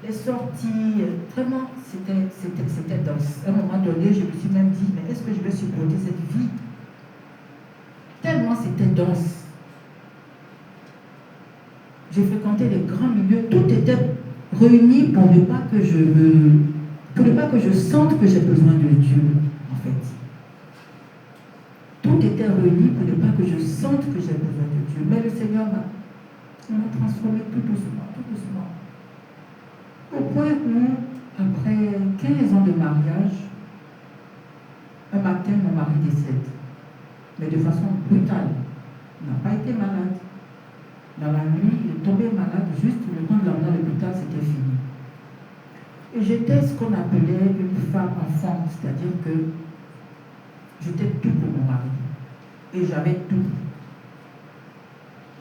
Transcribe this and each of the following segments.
les sorties, vraiment, c'était dense. À un moment donné, je me suis même dit, mais est-ce que je vais supporter cette vie? Tellement c'était dense. J'ai fréquenté les grands milieux, tout était réuni pour ne pas que je sente que j'ai besoin de Dieu, en fait. Tout était réuni pour ne pas que je sente que j'ai besoin de Dieu. Mais le Seigneur m'a transformé tout doucement, tout doucement. Au point où, après 15 ans de mariage, un matin, mon mari décède. Mais de façon brutale. Il n'a pas été malade. Dans la nuit, il est tombé malade, juste le temps de l'emmener à l'hôpital, c'était fini. Et j'étais ce qu'on appelait une femme enfant, c'est-à-dire que j'étais tout pour mon mari. Et j'avais tout.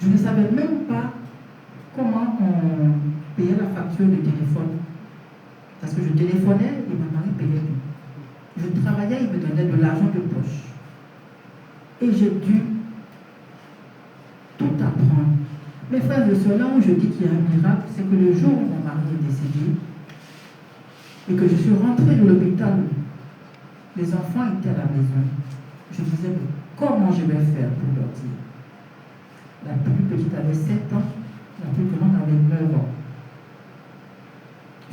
Je ne savais même pas comment on payait la facture de téléphone. Parce que je téléphonais et mon mari payait tout. Je travaillais, il me donnait de l'argent de poche. Et j'ai dû tout apprendre. Mes frères et sœurs, là où je dis qu'il y a un miracle, c'est que le jour où mon mari est décédé et que je suis rentrée de l'hôpital, les enfants étaient à la maison. Je disais, mais comment je vais faire pour leur dire? La plus petite avait 7 ans, la plus grande avait 9 ans.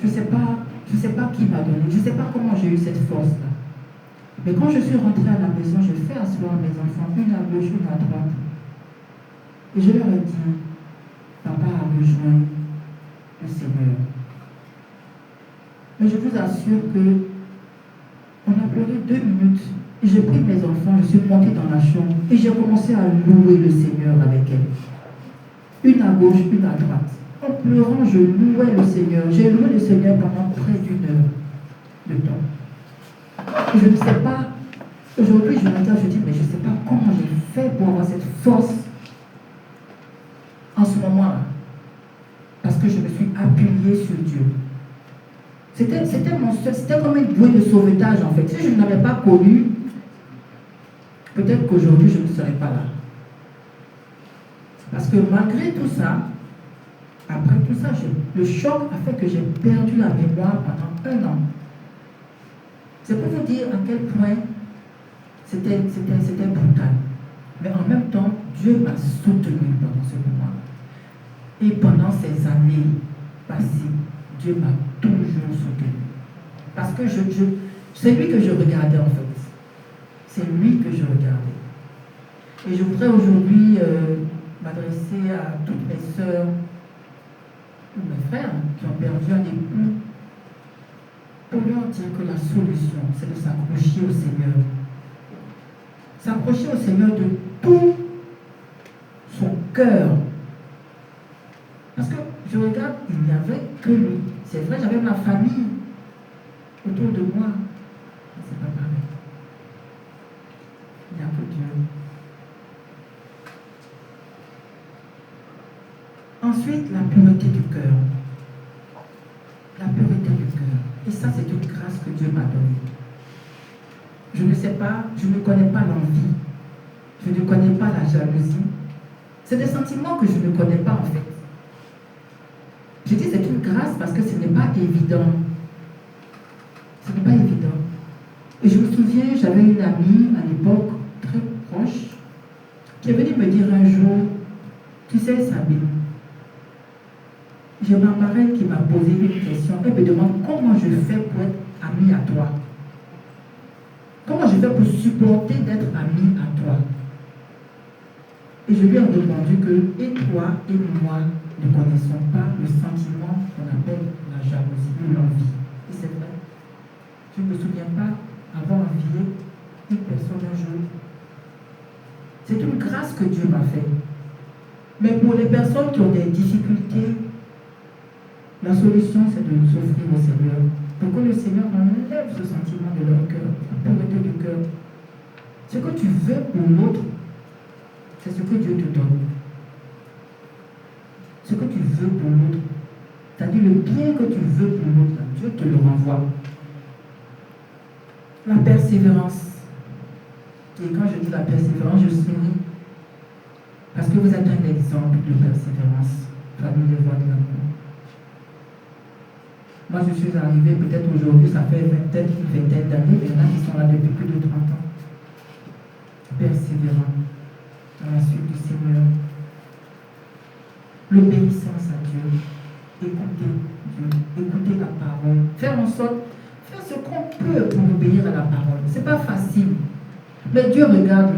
Je ne sais pas qui m'a donné, je ne sais pas comment j'ai eu cette force-là. Mais quand je suis rentrée à la maison, j'ai fait asseoir mes enfants, une à gauche, une à droite. Et je leur ai dit, papa a rejoint le Seigneur. Mais je vous assure que on a pleuré 2 minutes. Et j'ai pris mes enfants, je suis montée dans la chambre et j'ai commencé à louer le Seigneur avec elles. Une à gauche, une à droite. En pleurant, je louais le Seigneur. J'ai loué le Seigneur pendant près d'1 heure de temps. Et je ne sais pas, aujourd'hui je me dis, mais je ne sais pas comment j'ai fait pour avoir cette force en ce moment-là. Parce que je me suis appuyée sur Dieu. C'était comme une bouée de sauvetage en fait. Si je ne l'avais pas connu, peut-être qu'aujourd'hui je ne serais pas là. Parce que malgré tout ça, après tout ça, le choc a fait que j'ai perdu la mémoire pendant 1 an. C'est pour vous dire à quel point c'était brutal. Mais en même temps, Dieu m'a soutenu pendant ce moment. Et pendant ces années passées, Dieu m'a toujours soutenu. Parce que c'est lui que je regardais en fait. C'est lui que je regardais. Et je voudrais aujourd'hui m'adresser à toutes mes sœurs ou mes frères qui ont perdu un époux pour leur dire que la solution, c'est de s'accrocher au Seigneur. S'accrocher au Seigneur de tout son cœur. Parce que je regarde, il n'y avait que lui. C'est vrai, j'avais ma famille autour de moi. Mais c'est pas pareil. Il n'y a que Dieu. Ensuite, la pureté du cœur. La pureté du cœur. Et ça, c'est une grâce que Dieu m'a donnée. Je ne sais pas, je ne connais pas l'envie. Je ne connais pas la jalousie. C'est des sentiments que je ne connais pas en fait. Je dis c'est une grâce parce que ce n'est pas évident. Ce n'est pas évident. Et je me souviens, j'avais une amie à l'époque, très proche, qui est venue me dire un jour, tu sais Sabine, j'ai ma marraine qui m'a posé une question. Elle me demande comment je fais pour être amie à toi. Comment je fais pour supporter d'être amie à toi. Et je lui ai répondu que et toi et moi ne connaissons pas le sentiment qu'on appelle la jalousie ou l'envie. Et c'est vrai. Je ne me souviens pas avoir envié une personne un jour. C'est une grâce que Dieu m'a faite. Mais pour les personnes qui ont des difficultés, la solution c'est de s'offrir au Seigneur. Pour que le Seigneur enlève ce sentiment de leur cœur, la pureté du cœur. Ce que tu veux pour l'autre, c'est ce que Dieu te donne. Ce que tu veux pour l'autre, c'est-à-dire le bien que tu veux pour l'autre, Dieu te le renvoie. La persévérance. Et quand je dis la persévérance, je souris. Parce que vous êtes un exemple de persévérance parmi les voies de l'amour. Moi, je suis arrivé peut-être aujourd'hui, ça fait peut-être une vingtaine d'années, il y en a qui sont là depuis plus de 30 ans. Persévérant dans la suite du Seigneur. L'obéissance à Dieu. Écouter Dieu, écouter la parole. Faire en sorte, faire ce qu'on peut pour obéir à la parole. Ce n'est pas facile. Mais Dieu regarde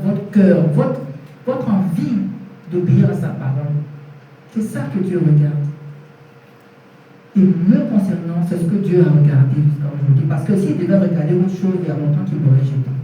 votre cœur, votre envie d'obéir à sa parole. C'est ça que Dieu regarde. Et me concernant, c'est ce que Dieu a regardé jusqu'à aujourd'hui. Parce que s'il devait regarder autre chose, il y a longtemps qu'il m'aurait jeté.